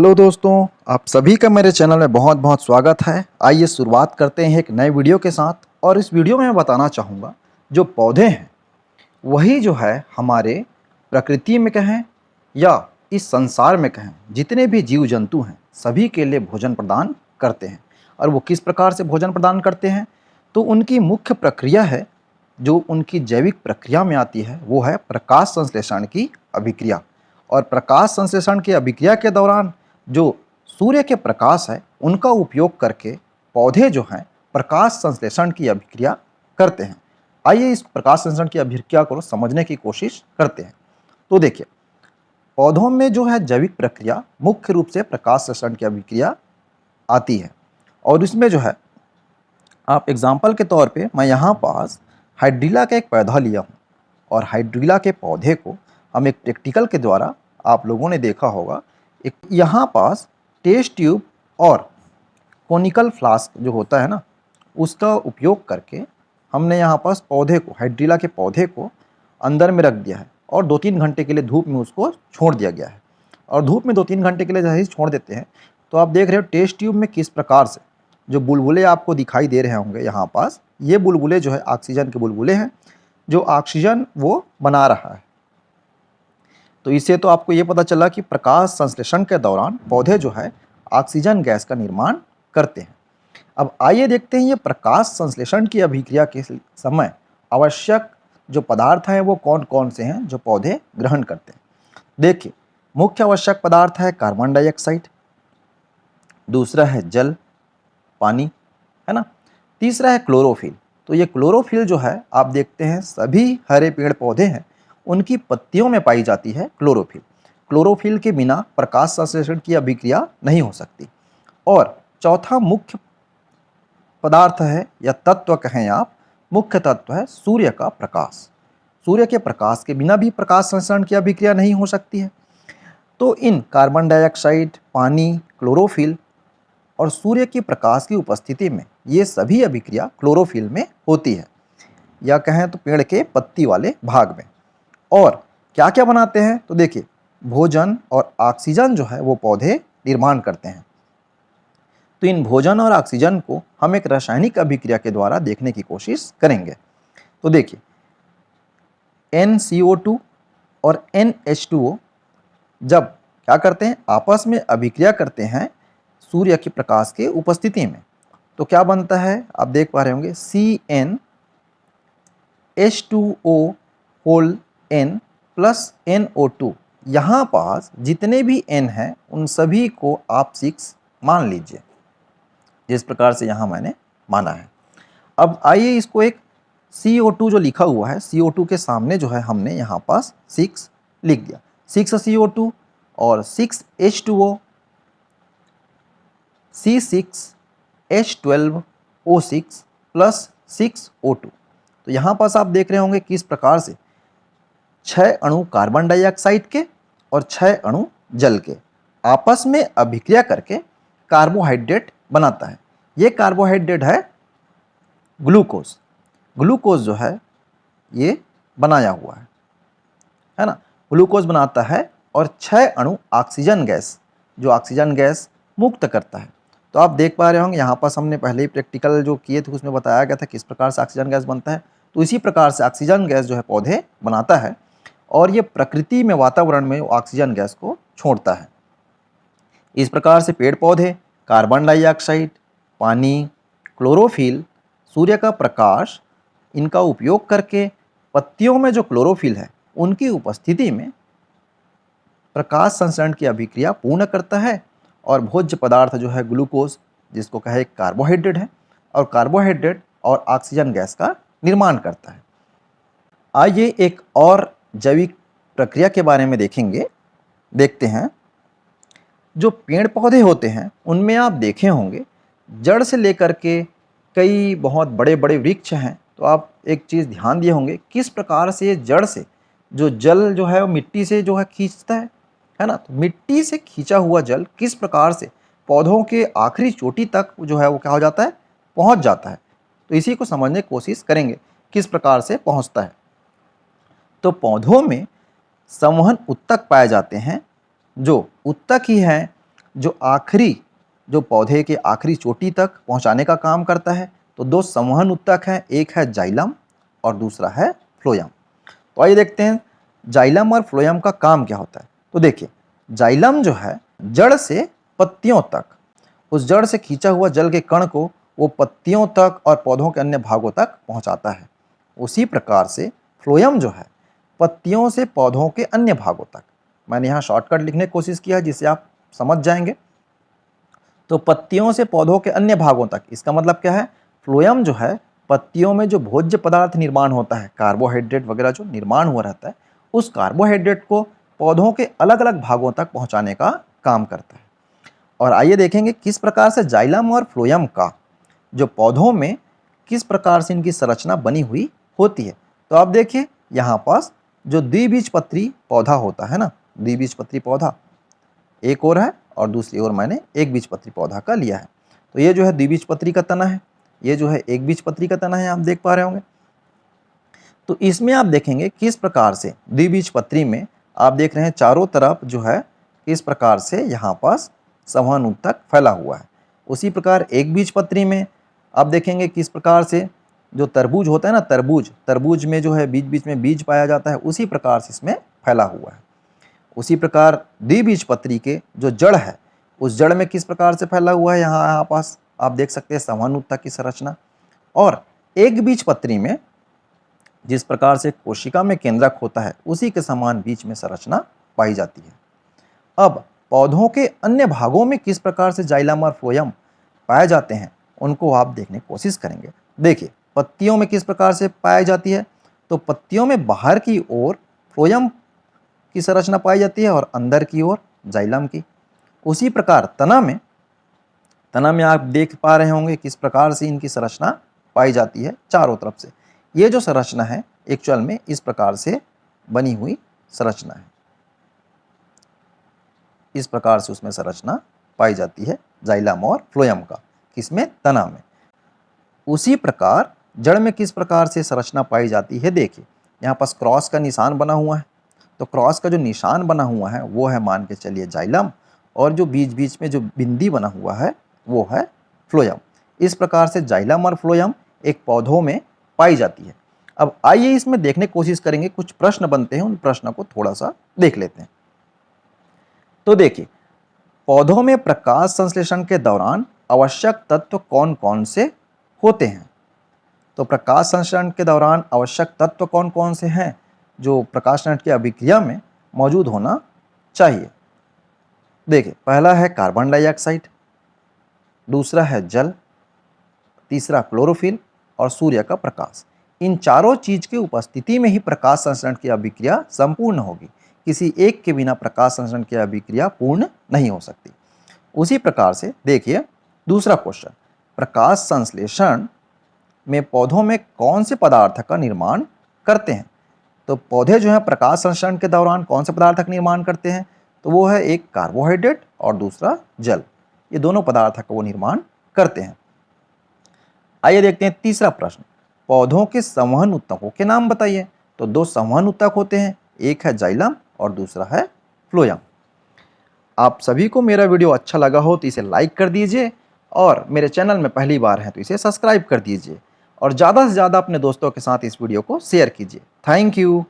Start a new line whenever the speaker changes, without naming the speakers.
Hello दोस्तों, आप सभी का मेरे चैनल में बहुत बहुत स्वागत है। आइए शुरुआत करते हैं एक नए वीडियो के साथ। और इस वीडियो में मैं बताना चाहूँगा, जो पौधे हैं वही जो है हमारे प्रकृति में कहें या इस संसार में कहें, जितने भी जीव जंतु हैं सभी के लिए भोजन प्रदान करते हैं। और वो किस प्रकार से भोजन प्रदान करते हैं, तो उनकी मुख्य प्रक्रिया है जो उनकी जैविक प्रक्रिया में आती है, वो है प्रकाश संश्लेषण की अभिक्रिया। और प्रकाश संश्लेषण की अभिक्रिया के दौरान जो सूर्य के प्रकाश है उनका उपयोग करके पौधे जो हैं प्रकाश संश्लेषण की अभिक्रिया करते हैं। आइए इस प्रकाश संश्लेषण की अभिक्रिया को समझने की कोशिश करते हैं। तो देखिए, पौधों में जो है जैविक प्रक्रिया मुख्य रूप से प्रकाश संश्लेषण की अभिक्रिया आती है। और इसमें जो है, आप एग्जाम्पल के तौर पे मैं यहाँ पास हाइड्रीला का एक पौधा लिया हूँ। और हाइड्रीला के पौधे को हम एक प्रैक्टिकल के द्वारा, आप लोगों ने देखा होगा, एक यहाँ पास टेस्ट ट्यूब और कोनिकल फ्लास्क जो होता है ना, उसका उपयोग करके हमने यहाँ पास पौधे को, हाइड्रीला के पौधे को अंदर में रख दिया है और 2-3 घंटे के लिए धूप में उसको छोड़ दिया गया है। और धूप में 2-3 घंटे के लिए जैसे ही छोड़ देते हैं तो आप देख रहे हो टेस्ट ट्यूब में किस प्रकार से जो बुलबुले आपको दिखाई दे रहे होंगे यहाँ पास, ये बुलबुले जो है ऑक्सीजन के बुलबुले हैं, जो ऑक्सीजन वो बना रहा है। तो इससे तो आपको ये पता चला कि प्रकाश संश्लेषण के दौरान पौधे जो है ऑक्सीजन गैस का निर्माण करते हैं। अब आइए देखते हैं ये प्रकाश संश्लेषण की अभिक्रिया के समय आवश्यक जो पदार्थ हैं वो कौन कौन से हैं जो पौधे ग्रहण करते हैं। देखिए, मुख्य आवश्यक पदार्थ है कार्बन डाइऑक्साइड, दूसरा है जल, पानी, है ना, तीसरा है क्लोरोफिल। तो ये क्लोरोफिल जो है, आप देखते हैं सभी हरे पेड़ पौधे हैं उनकी पत्तियों में पाई जाती है क्लोरोफिल। क्लोरोफिल के बिना प्रकाश संश्लेषण की अभिक्रिया नहीं हो सकती। और चौथा मुख्य पदार्थ है या तत्व कहें आप, मुख्य तत्व है सूर्य का प्रकाश। सूर्य के प्रकाश के बिना भी प्रकाश संश्लेषण की अभिक्रिया नहीं हो सकती है। तो इन कार्बन डाइऑक्साइड, पानी, क्लोरोफिल और सूर्य के प्रकाश की उपस्थिति में ये सभी अभिक्रिया क्लोरोफिल में होती है, या कहें तो पेड़ के पत्ती वाले भाग में। और क्या क्या बनाते हैं, तो देखिए, भोजन और ऑक्सीजन जो है वो पौधे निर्माण करते हैं। तो इन भोजन और ऑक्सीजन को हम एक रासायनिक अभिक्रिया के द्वारा देखने की कोशिश करेंगे। तो देखिए, NCO2 और NH2O जब क्या करते हैं, आपस में अभिक्रिया करते हैं सूर्य के प्रकाश के उपस्थिति में, तो क्या बनता है, आप देख पा रहे होंगे CnH2O प्लस NO2। यहाँ पास जितने भी N हैं उन सभी को आप 6 मान लीजिए, जिस प्रकार से यहाँ मैंने माना है। अब आइए इसको एक CO2 जो लिखा हुआ है, CO2 के सामने जो है हमने यहाँ पास 6 लिख दिया। 6 CO2 और 6 H2O, C6H12O6 प्लस 6 O2। तो यहाँ पास आप देख रहे होंगे किस प्रकार से 6 अणु कार्बन डाइऑक्साइड के और 6 अणु जल के आपस में अभिक्रिया करके कार्बोहाइड्रेट बनाता है। ये कार्बोहाइड्रेट है ग्लूकोज। ग्लूकोज जो है ये बनाया हुआ है ना, ग्लूकोज बनाता है। और 6 अणु ऑक्सीजन गैस, जो ऑक्सीजन गैस मुक्त करता है। तो आप देख पा रहे होंगे यहाँ पास हमने पहले ही प्रैक्टिकल जो किए थे उसमें बताया गया था किस प्रकार से ऑक्सीजन गैस बनता है। तो इसी प्रकार से ऑक्सीजन गैस जो है पौधे बनाता है और ये प्रकृति में, वातावरण में ऑक्सीजन गैस को छोड़ता है। इस प्रकार से पेड़ पौधे कार्बन डाइऑक्साइड, पानी, क्लोरोफिल, सूर्य का प्रकाश, इनका उपयोग करके पत्तियों में जो क्लोरोफिल है उनकी उपस्थिति में प्रकाश संश्लेषण की अभिक्रिया पूर्ण करता है और भोज्य पदार्थ जो है ग्लूकोज, जिसको कहे कार्बोहाइड्रेट है, और कार्बोहाइड्रेट और ऑक्सीजन गैस का निर्माण करता है। आइए एक और जैविक प्रक्रिया के बारे में देखते हैं। जो पेड़ पौधे होते हैं उनमें आप देखे होंगे जड़ से लेकर के कई बहुत बड़े बड़े वृक्ष हैं। तो आप एक चीज़ ध्यान दिए होंगे किस प्रकार से जड़ से जो जल जो है वो मिट्टी से जो है खींचता है ना। तो मिट्टी से खींचा हुआ जल किस प्रकार से पौधों के आखिरी चोटी तक जो है वो क्या हो जाता है, पहुंच जाता है। तो इसी को समझने की कोशिश करेंगे किस प्रकार से पहुंचता है। तो पौधों में संवहन उत्तक पाए जाते हैं। जो उत्तक ही हैं जो पौधे के आखिरी चोटी तक पहुंचाने का काम करता है। तो दो संवहन ऊतक हैं, एक है जाइलम और दूसरा है फ्लोएम। तो आइए देखते हैं जाइलम और फ्लोएम का काम क्या होता है। तो देखिए, जाइलम जो है जड़ से पत्तियों तक, उस जड़ से खींचा हुआ जल के कण को वो पत्तियों तक और पौधों के अन्य भागों तक पहुंचाता है। उसी प्रकार से फ्लोएम जो है पत्तियों से पौधों के अन्य भागों तक। मैंने यहाँ शॉर्टकट लिखने की कोशिश किया जिससे आप समझ जाएंगे। तो पत्तियों से पौधों के अन्य भागों तक, इसका मतलब क्या है, फ्लोएम जो है पत्तियों में जो भोज्य पदार्थ निर्माण होता है, कार्बोहाइड्रेट वगैरह जो निर्माण हुआ रहता है, उस कार्बोहाइड्रेट को पौधों के अलग अलग भागों तक पहुंचाने का काम करता है। और आइए देखेंगे किस प्रकार से जाइलम और फ्लोएम का जो पौधों में किस प्रकार से इनकी संरचना बनी हुई होती है। तो आप देखिए यहाँ पास जो द्विबीजपत्री पौधा होता है ना, द्विबीजपत्री पौधा एक और है और दूसरी ओर मैंने एक बीजपत्री पौधा का लिया है। तो ये जो है द्विबीजपत्री का तना है, ये जो है एक बीजपत्री का तना है, आप देख पा रहे होंगे। तो इसमें आप देखेंगे किस प्रकार से द्विबीजपत्री में आप देख रहे हैं चारों तरफ जो है किस प्रकार से यहाँ पास संवहन ऊतक फैला हुआ है। उसी प्रकार एक बीजपत्री में आप देखेंगे किस प्रकार से जो तरबूज होता है ना, तरबूज में जो है बीच बीच में बीज पाया जाता है, उसी प्रकार से इसमें फैला हुआ है। उसी प्रकार द्विबीजपत्री के जो जड़ है, उस जड़ में किस प्रकार से फैला हुआ है, यहाँ पास आप देख सकते हैं संवहन ऊतक की संरचना। और एक बीजपत्री में जिस प्रकार से कोशिका में केंद्रक होता है, उसी के समान बीच में संरचना पाई जाती है। अब पौधों के अन्य भागों में किस प्रकार से जाइलम और फ्लोएम पाए जाते हैं, उनको आप देखने की कोशिश करेंगे। देखिए, पत्तियों में किस प्रकार से पाई जाती है, तो पत्तियों में बाहर की ओर फ्लोएम की संरचना पाई जाती है और अंदर की ओर जाइलम की। उसी प्रकार तना में आप देख पा रहे होंगे किस प्रकार से इनकी संरचना पाई जाती है चारों तरफ से। ये जो संरचना है एक्चुअल में इस प्रकार से बनी हुई संरचना है, इस प्रकार से उसमें संरचना पाई जाती है जाइलम और फ्लोएम का, किसमें, तना में। उसी प्रकार जड़ में किस प्रकार से संरचना पाई जाती है, देखिए यहाँ पास क्रॉस का निशान बना हुआ है। तो क्रॉस का जो निशान बना हुआ है वो है मान के चलिए जाइलम, और जो बीच बीच में जो बिंदी बना हुआ है वो है फ्लोएम। इस प्रकार से जाइलम और फ्लोएम एक पौधों में पाई जाती है। अब आइए इसमें देखने की कोशिश करेंगे, कुछ प्रश्न बनते हैं, उन प्रश्नों को थोड़ा सा देख लेते हैं। तो देखिए, पौधों में प्रकाश संश्लेषण के दौरान आवश्यक तत्व कौन कौन से होते हैं। तो प्रकाश संश्लेषण के दौरान आवश्यक तत्व कौन कौन से हैं जो प्रकाश संश्लेषण की अभिक्रिया में मौजूद होना चाहिए। देखिए, पहला है कार्बन डाइऑक्साइड, दूसरा है जल, तीसरा क्लोरोफिल और सूर्य का प्रकाश। इन चारों चीज की उपस्थिति में ही प्रकाश संश्लेषण की अभिक्रिया संपूर्ण होगी। किसी एक के बिना प्रकाश संश्लेषण की अभिक्रिया पूर्ण नहीं हो सकती। उसी प्रकार से देखिए दूसरा क्वेश्चन, प्रकाश संश्लेषण में पौधों में कौन से पदार्थ का निर्माण करते हैं। तो पौधे जो है प्रकाश संश्लेषण के दौरान कौन से पदार्थ का निर्माण करते हैं, तो वो है एक कार्बोहाइड्रेट और दूसरा जल। ये दोनों पदार्थ का वो निर्माण करते हैं। आइए देखते हैं तीसरा प्रश्न, पौधों के संवहन ऊतकों के नाम बताइए। तो दो संवहन ऊतक होते हैं, एक है जाइलम और दूसरा है फ्लोएम। आप सभी को मेरा वीडियो अच्छा लगा हो तो इसे लाइक कर दीजिए, और मेरे चैनल में पहली बार हैं तो इसे सब्सक्राइब कर दीजिए, और ज़्यादा से ज़्यादा अपने दोस्तों के साथ इस वीडियो को शेयर कीजिए। Thank you.